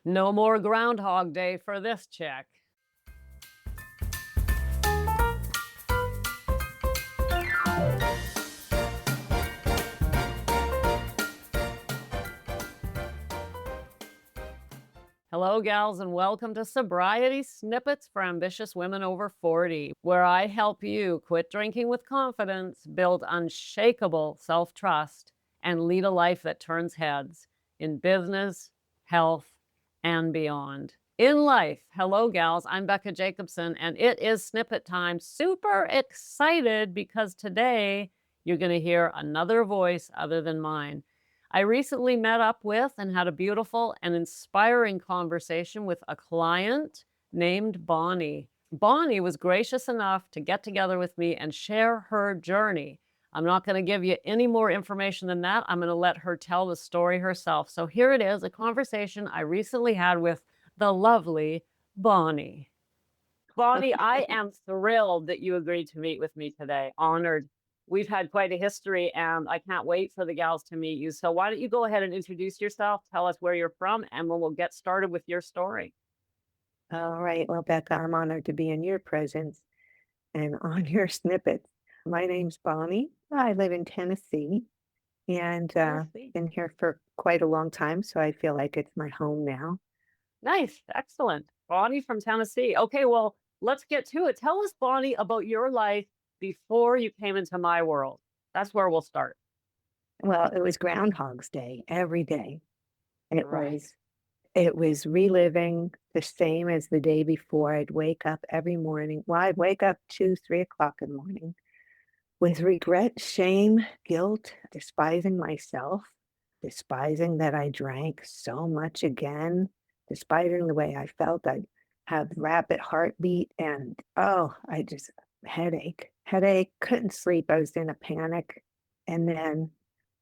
No more Groundhog Day for this chick. Hello, gals, and welcome to Sobriety Snippets for Ambitious Women Over 40, where I help you quit drinking with confidence, build unshakable self trust, and lead a life that turns heads in business, health, and beyond. In life, hello, gals, I'm Becca Jacobson, and it is snippet time. Super excited because today you're going to hear another voice other than mine. I recently met up with and had a beautiful and inspiring conversation with a client named Bonnie. Bonnie was gracious enough to get together with me and share her journey. I'm not going to give you any more information than that. I'm going to let her tell the story herself. So here it is, a conversation I recently had with the lovely Bonnie. Bonnie, I am thrilled that you agreed to meet with me today. Honored. We've had quite a history, and I can't wait for the gals to meet you. So why don't you go ahead and introduce yourself, tell us where you're from, and we'll get started with your story. All right. Well, Becca, I'm honored to be in your presence and on your snippets. My name's Bonnie. I live in Tennessee and Tennessee. been here for quite a long time, so I feel like it's my home now. Nice. Excellent. Bonnie from Tennessee. Okay, well, let's get to it. Tell us, Bonnie, about your life before you came into my world. That's where we'll start. Well, it was Groundhog's Day every day. It Right. was it was reliving the same as the day before. I'd wake up every morning. Well, I'd wake up 2, 3 o'clock in the morning with regret, shame, guilt, despising myself, despising that I drank so much again, despising the way I felt. I'd have rapid heartbeat and I just headache, couldn't sleep. I was in a panic and then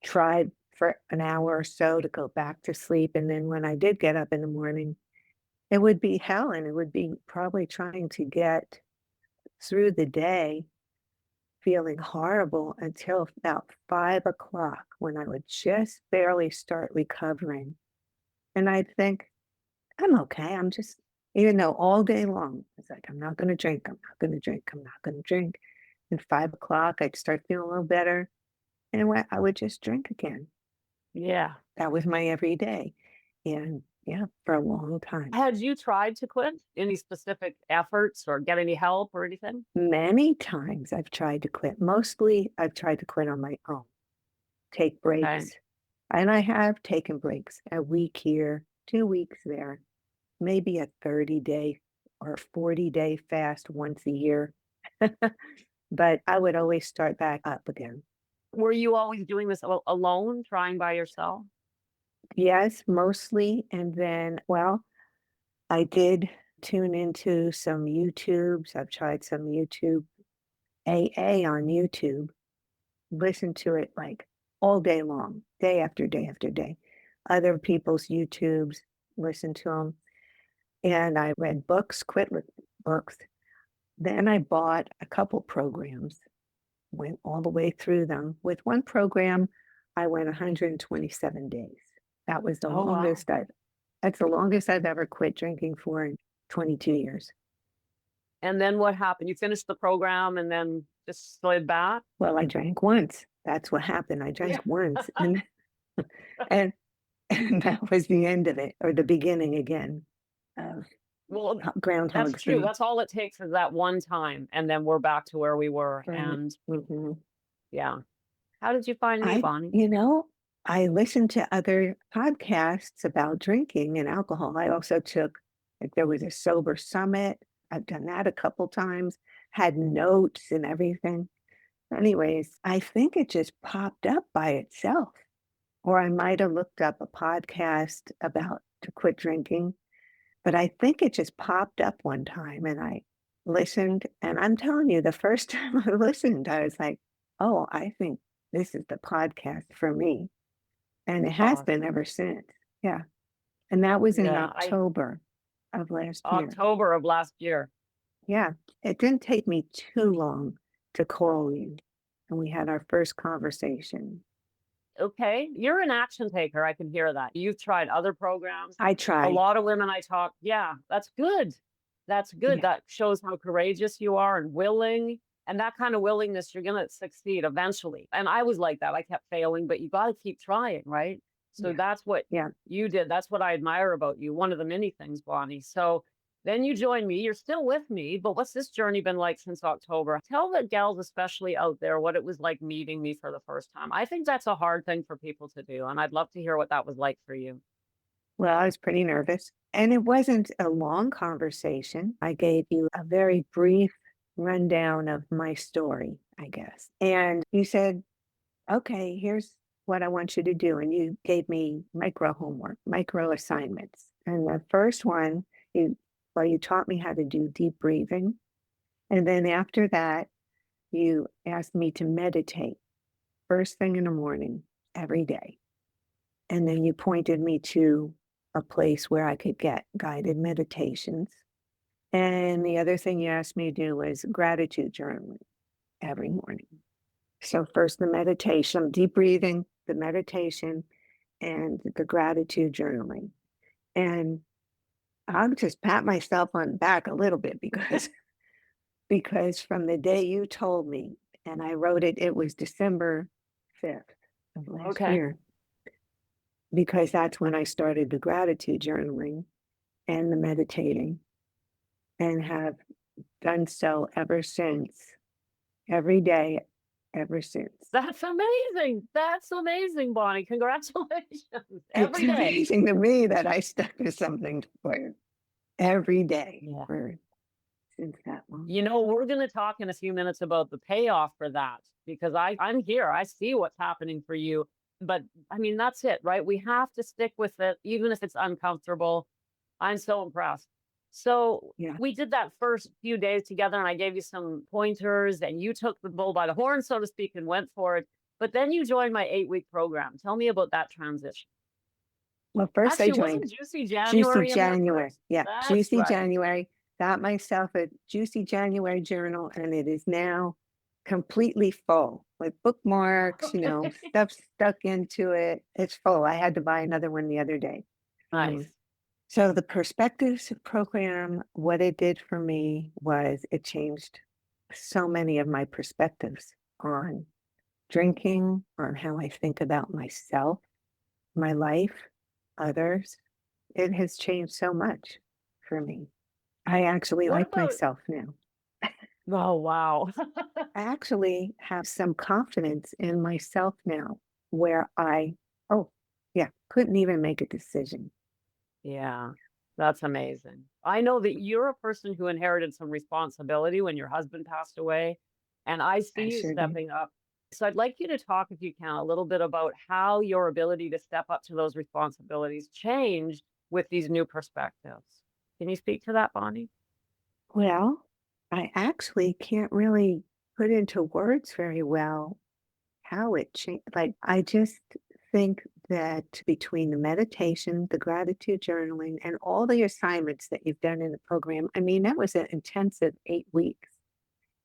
tried for an hour or so to go back to sleep. And then when I did get up in the morning, it would be hell and it would be probably trying to get through the day feeling horrible until about 5 o'clock when I would just barely start recovering. And I'd think, I'm okay. I'm just, even though all day long, it's like, I'm not going to drink. I'm not going to drink. I'm not going to drink. And 5 o'clock, I'd start feeling a little better. And I would just drink again. Yeah. That was my everyday. And yeah, for a long time. Had you tried to quit? Any specific efforts or get any help or anything? Many times I've tried to quit. Mostly I've tried to quit on my own, take Okay. breaks. And I have taken breaks, a week here, 2 weeks there, maybe a 30-day or 40-day fast once a year. But I would always start back up again. Were you always doing this alone, trying by yourself? Yes, mostly. And then, well, I did tune into some YouTubes. I've tried some YouTube AA on YouTube, listen to it like all day long, day after day after day. Other people's YouTubes, listen to them. And I read books, quit with books. Then I bought a couple programs, went all the way through them. With one program, I went 127 days. That was the Oh, wow. longest that's the longest I've ever quit drinking for in 22 years. And then what happened? You finished the program and then just slid back? Well, I drank once. That's what happened. I Yeah. drank once and, and that was the end of it or the beginning again of Well, that's Groundhog's true. Day. That's all it takes is that one time, and then we're back to where we were. Right. And Mhm. yeah. How did you find me, I Bonnie? you know, I listened to other podcasts about drinking and alcohol. I also took like, there was a sober summit. I've done that a couple times, had notes and everything. Anyways, I think it just popped up by itself, or I might have looked up a podcast about to quit drinking, but I think it just popped up one time and I listened, and I'm telling you, the first time I listened, I was like, "Oh, I think this is the podcast for me." And it has been Awesome. ever since. Yeah. And that was in Yeah. I October of last year. October of last year. Yeah. It didn't take me too long to call you. And we had our first conversation. Okay, you're an action taker, I can hear that. You've tried other programs. I A tried. lot of women I talk yeah, that's good. That's good. Yeah, That shows how courageous you are and willing, and that kind of willingness, you're gonna succeed eventually. And I was like that, I kept failing, but you gotta keep trying, right? So yeah, that's what yeah. you did. That's what I admire about you, one of the many things, Bonnie. So then you join me. You're still with me, but what's this journey been like since October? Tell the gals, especially out there, what it was like meeting me for the first time. I think that's a hard thing for people to do, and I'd love to hear what that was like for you. Well, I was pretty nervous, and it wasn't a long conversation. I gave you a very brief rundown of my story, I guess. And you said, "Okay, here's what I want you to do." And you gave me micro homework, micro assignments. And the first one, you you taught me how to do deep breathing. And then after that, you asked me to meditate first thing in the morning every day. And then you pointed me to a place where I could get guided meditations. And the other thing you asked me to do was gratitude journaling every morning. So, first the meditation, deep breathing, the meditation, and the gratitude journaling. And I'll just pat myself on the back a little bit because from the day you told me, and I wrote it, it was December 5th of last Okay. year, because that's when I started the gratitude journaling and the meditating, and have done so ever since, every day ever since. That's amazing, Bonnie. Congratulations. It's Every day. amazing to me that I stuck to something for every day Yeah. for since that long. You know, we're going to talk in a few minutes about the payoff for that because I'm here. I see what's happening for you. But I mean, that's it, right? We have to stick with it, even if it's uncomfortable. I'm so impressed. So Yeah. we did that first few days together, and I gave you some pointers, and you took the bull by the horn, so to speak, and went for it. But then you joined my 8-week program. Tell me about that transition. Well, first I Actually, joined wasn't Juicy Juicy January in there January. first? Yeah, That's Juicy right. January. Got myself a Juicy January journal, and it is now completely full with bookmarks, Okay. stuff stuck into it. It's full. I had to buy another one the other day. Um, Nice. so the Perspectives program, what it did for me was it changed so many of my perspectives on drinking, on how I think about myself, my life, others. It has changed so much for me. I actually What like about myself now. oh, wow. I actually have some confidence in myself now where oh, yeah, couldn't even make a decision. Yeah, that's amazing. I know that you're a person who inherited some responsibility when your husband passed away, and I see I you sure did. stepping up. So I'd like you to talk, if you can, a little bit about how your ability to step up to those responsibilities changed with these new perspectives. Can you speak to that, Bonnie? Well, I actually can't really put into words very well how it changed. Like, I just think that between the meditation, the gratitude journaling, and all the assignments that you've done in the program, I mean, that was an intensive 8 weeks,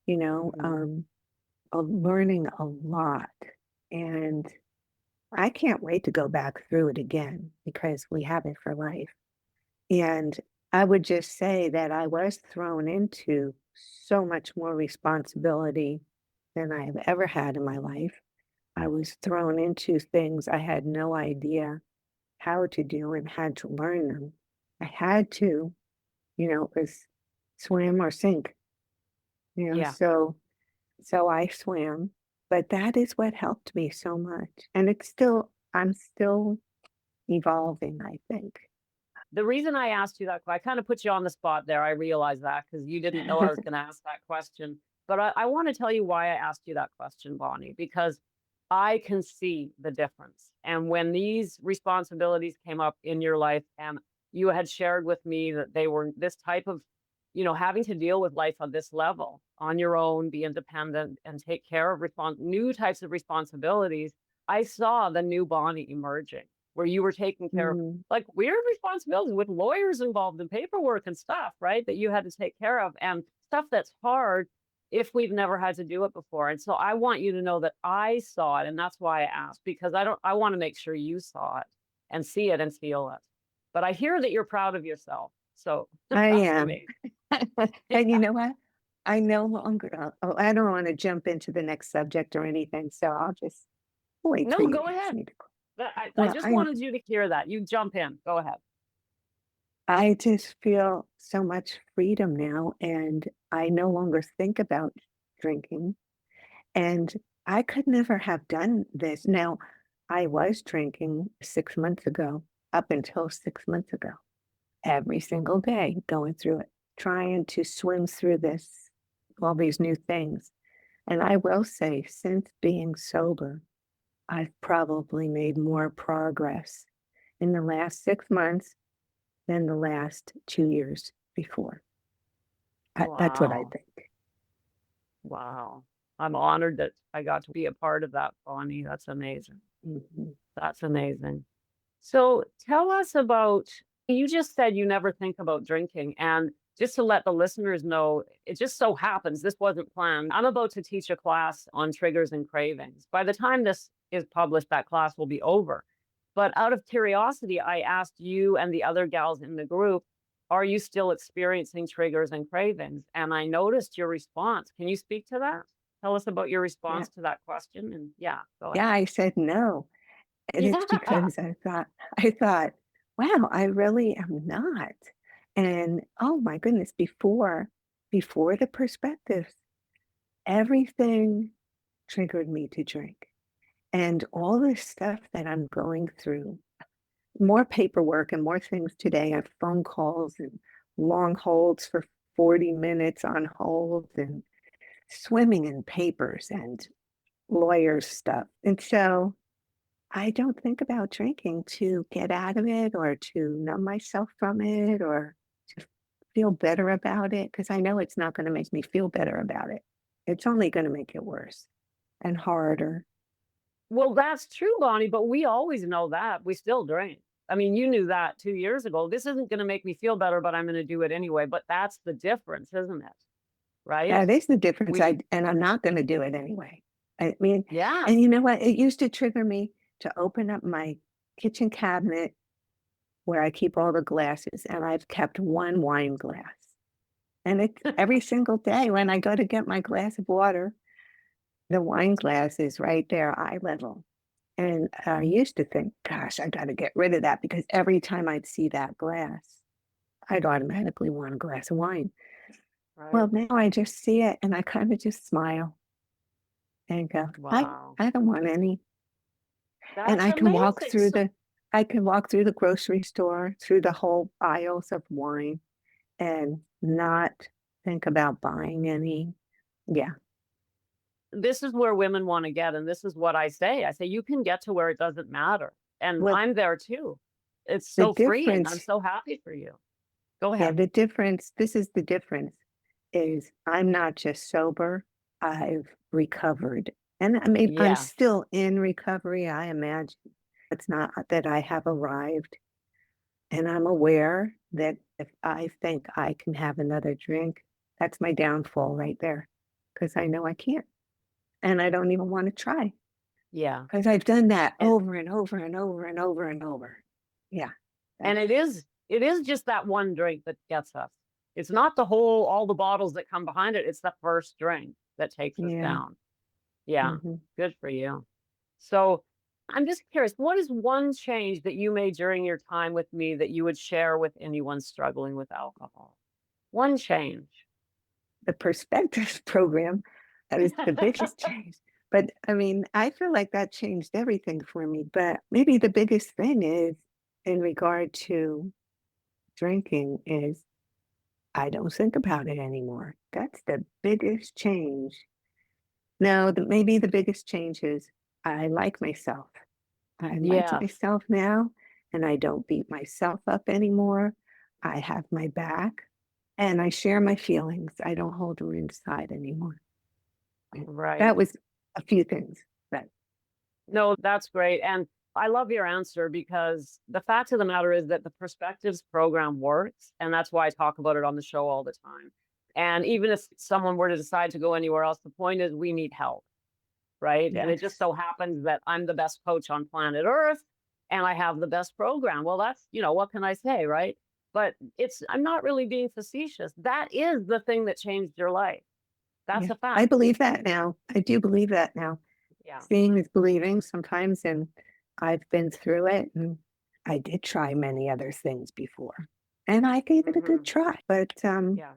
you know, Mhm. um, of learning a lot. And I can't wait to go back through it again because we have it for life. And I would just say that I was thrown into so much more responsibility than I have ever had in my life. I was thrown into things I had no idea how to do and had to learn them. I had to, it was swim or sink, Yeah. so I swam, but that is what helped me so much. And I'm still evolving, I think. The reason I asked you that, I kind of put you on the spot there. I realize that because you didn't know I was going to ask that question. But I want to tell you why I asked you that question, Bonnie, because I can see the difference. And when these responsibilities came up in your life and you had shared with me that they were this type of, having to deal with life on this level on your own, be independent and take care of new types of responsibilities, I saw the new Bonnie emerging where you were taking care of Mhm. like weird responsibilities with lawyers involved in paperwork and stuff, right? That you had to take care of and stuff that's hard. if we've never had to do it before. And so I want you to know that I saw it, and that's why I asked, because I want to make sure you saw it and see it and feel it. But I hear that you're proud of yourself. So I that's am. amazing. And you Yeah. know what? I no longer, I don't want to jump into the next subject or anything. So I'll just wait for No, you go to ask ahead. me the question. I Well, just wanted you to hear that. You jump in. Go ahead. I just feel so much freedom now, and I no longer think about drinking. And I could never have done this. Now, I was drinking 6 months ago, up until 6 months ago, every single day, going through it, trying to swim through this, all these new things. And I will say, since being sober, I've probably made more progress in the last 6 months than the last 2 years before. That's what I Wow. think. Wow. I'm honored that I got to be a part of that, Bonnie. That's amazing. Mhm. That's amazing. So tell us about, you just said you never think about drinking. And just to let the listeners know, it just so happens this wasn't planned. I'm about to teach a class on triggers and cravings. By the time this is published, that class will be over. But out of curiosity, I asked you and the other gals in the group, are you still experiencing triggers and cravings? And I noticed your response. Can you speak to that? Tell us about your Yeah. response to that question. And yeah, go Yeah, ahead. I said no. And it's Yeah. because I thought, wow, I really am not. And oh my goodness, before the perspectives, everything triggered me to drink. And all this stuff that I'm going through, more paperwork and more things today. I have phone calls and long holds for 40 minutes on hold and swimming in papers and lawyer stuff. And so I don't think about drinking to get out of it or to numb myself from it or to feel better about it because I know it's not going to make me feel better about it. It's only going to make it worse and harder. Well, that's true, Bonnie, but we always know that. We still drink. I mean, you knew that 2 years ago. This isn't gonna make me feel better, but I'm gonna do it anyway, but that's the difference, isn't it? Right? That is the difference. We And I'm not going to do it anyway. I mean, Yeah. and you know what? It used to trigger me to open up my kitchen cabinet where I keep all the glasses, and I've kept one wine glass. And it's every single day when I go to get my glass of water, the wine glass is right there, eye level. And I used to think, gosh, I got to get rid of that because every time I'd see that glass, I'd automatically want a glass of wine. Well, Right. now I just see it and I kind of just smile and go, Wow. I don't want any. And That's amazing. I can walk through the grocery store, through the whole aisles of wine and not think about buying any. Yeah. This is where women wanna get, and this is what I say. I say, "You can get to where it doesn't matter." And Well, I'm there too. It's the so freeing. I'm difference, so happy for you. Go yeah, ahead. this is the difference is I'm not just sober, I've recovered. And I mean, I'm Yeah. still in recovery, I imagine. It's not that I have arrived. And I'm aware that if I think I can have another drink, that's my downfall right there. Because I know I can't. And I don't even want to try. Yeah. Because I've done that And over and over and over and over and over. Yeah. And That's it is just that one drink that gets us. It's not the whole all the bottles that come behind it, it's the first drink that takes us yeah. down. Yeah, Hmm. good for you. So, I'm just curious, what is one change that you made during your time with me that you would share with anyone struggling with alcohol? One change. The perspectives program, that is the biggest change. But I mean, I feel like that changed everything for me. But maybe the biggest thing is in regard to drinking is I don't think about it anymore. That's the biggest change. No, maybe the biggest change is I like myself. I like Yes. myself now, and I don't beat myself up anymore. I have my back, and I share my feelings. I don't hold them inside anymore. Right. That was a few things that, No, that's great. And I love your answer because the fact of the matter is that the perspectives program works. And that's why I talk about it on the show all the time. And even if someone were to decide to go anywhere else, the point is we need help, right? And it just Yes. so happens that I'm the best coach on planet Earth and I have the best program. Well, that's, what can I say, right? But I'm not really being facetious. That is the thing that changed your life. That's Yeah. a I fact. believe that now. I do believe that now. Yeah. Seeing is believing sometimes, and I've been through it, and I did try many other things before, and I gave it a good Hmm. try, but, Yeah.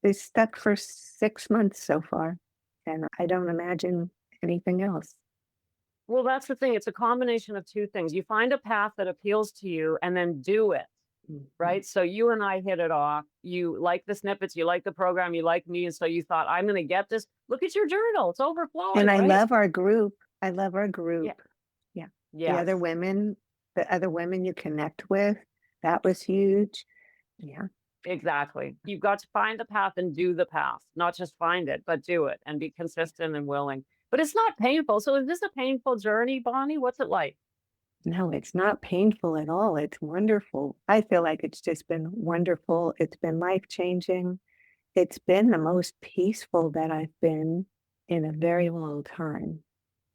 it's stuck for 6 months so far, and I don't imagine anything else. Well, that's the thing. It's a combination of two things. You find a path that appeals to you and then do it. Mhm. Right? So you and I hit it off. You like the snippets, you like the program, you like me, and so you thought, "I'm gonna get this." Look at your journal, it's And overflowing, I right? love our group. I love our Yeah. group. Yeah. The Yes, other women the other women you connect with, that was huge. Yeah. exactly. You've got to find the path and do the path, not just find it, but do it and be consistent and willing. But it's not painful. So is this a painful journey, Bonnie? What's it like? No, it's not painful at all, it's wonderful. I feel like it's just been wonderful, it's been life-changing. It's been the most peaceful that I've been in a very long time.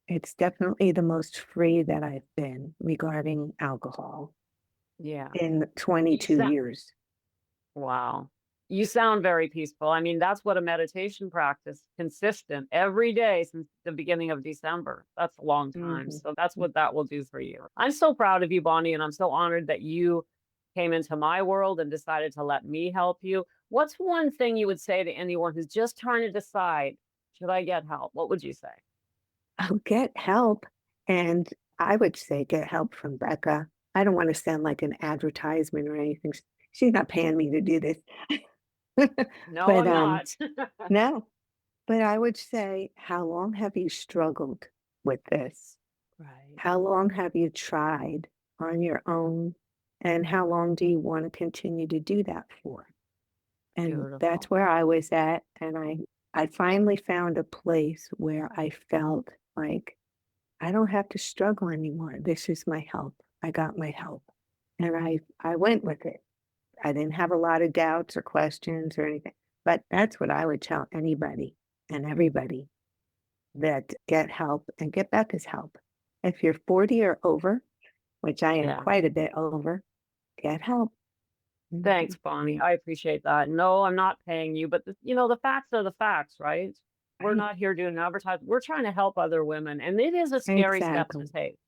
It's definitely the most free that I've been regarding alcohol Yeah. in You 22 sound years. Wow. You sound very peaceful. I mean, that's what a meditation practice, consistent every day since the beginning of December. That's a long time. Mhm. So that's what that will do for you. I'm so proud of you, Bonnie, and I'm so honored that you came into my world and decided to let me help you. What's one thing you would say to anyone who's just trying to decide, should I get help? What would you say? Oh, get help, and I would say get help from Becca. I don't wanna sound like an advertisement or anything. She's not paying me to do this. No, But, I'm not. no, but I would say, how long have you struggled with this? Right. How long have you tried on your own? And how long do you wanna continue to do that for? And that's Beautiful. where I was at, and I finally found a place where I felt like, "I don't have to struggle anymore. This is my help. I got my help." And I went with it. I didn't have a lot of doubts or questions or anything, but that's what I would tell anybody and everybody, that get help and get Becca's help. If you're 40 or over, which I am Yeah. quite a bit over, get help. Thanks, Mhm. Bonnie. I appreciate that. No, I'm not paying you, but the facts are the facts, right? We're Right. not here doing advertising. We're trying to help other women, and it is a scary step to Exactly. take.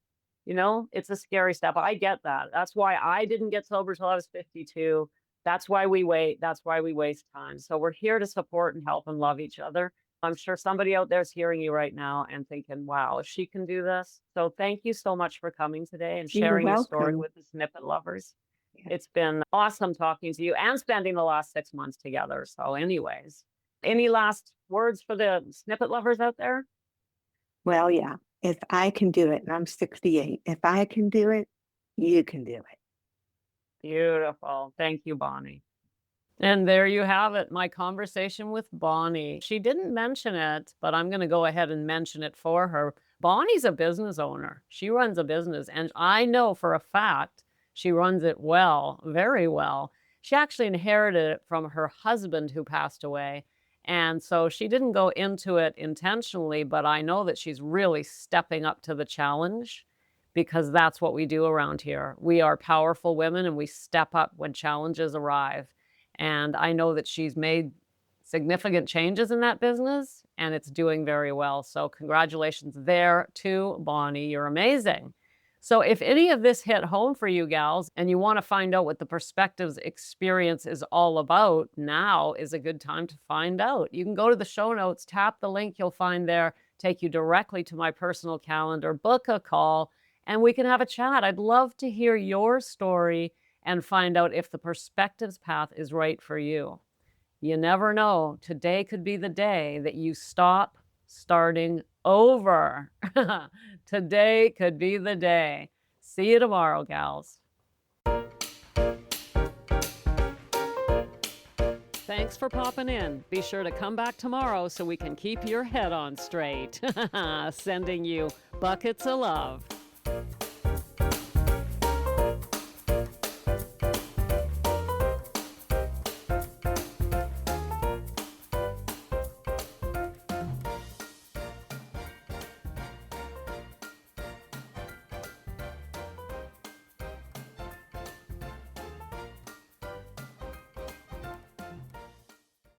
It's a scary step. I get that. That's why I didn't get sober till I was 52. That's why we wait. That's why we waste time. So we're here to support and help and love each other. I'm sure somebody out there is hearing you right now and thinking, wow, if she can do this. So thank you so much for coming today and You're sharing your story welcome. with the Snippet lovers. Yeah. It's been awesome talking to you and spending the last 6 months together. So, anyways, any last words for the Snippet lovers out there? Well, yeah. If I can do it, and I'm 68, if I can do it, you can do it. Beautiful. Thank you, Bonnie. And there you have it, my conversation with Bonnie. She didn't mention it, but I'm going to go ahead and mention it for her. Bonnie's a business owner. She runs a business, and I know for a fact she runs it well, very well. She actually inherited it from her husband who passed away. And so she didn't go into it intentionally, but I know that she's really stepping up to the challenge because that's what we do around here. We are powerful women and we step up when challenges arrive. And I know that she's made significant changes in that business and it's doing very well. So, congratulations there to Bonnie. You're amazing. So, if any of this hit home for you gals and you want to find out what the Perspectives experience is all about, now is a good time to find out. You can go to the show notes, tap the link you'll find there, take you directly to my personal calendar, book a call, and we can have a chat. I'd love to hear your story and find out if the Perspectives path is right for you. You never know. Today could be the day that you stop starting over. Today could be the day. See you tomorrow, gals. Thanks for popping in. Be sure to come back tomorrow so we can keep your head on straight. Sending you buckets of love.